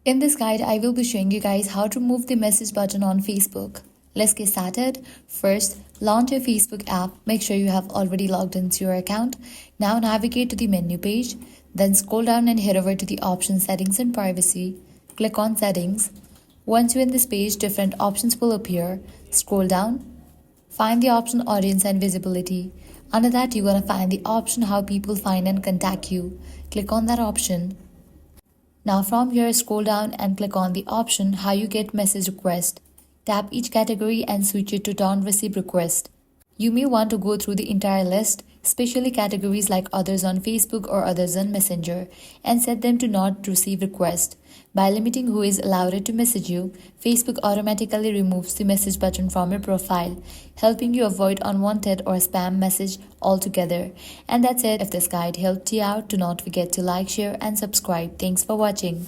In this guide, I will be showing you guys how to remove the message button on Facebook. Let's get started. First, launch your Facebook app. Make sure you have already logged into your account. Now navigate to the menu page. Then scroll down and head over to the option Settings and Privacy. Click on Settings. Once you're in this page, different options will appear. Scroll down. Find the option Audience and Visibility. Under that, you're going to find the option How People Find and Contact You. Click on that option. Now from here, scroll down and click on the option How You Get Message Request. Tap each category and switch it to Don't Receive Request. You may want to go through the entire list, especially categories like Others on Facebook or Others on Messenger, and set them to Not Receive Request. By limiting who is allowed to message you, Facebook automatically removes the message button from your profile, helping you avoid unwanted or spam message altogether. And that's it. If this guide helped you out, do not forget to like, share, and subscribe. Thanks for watching.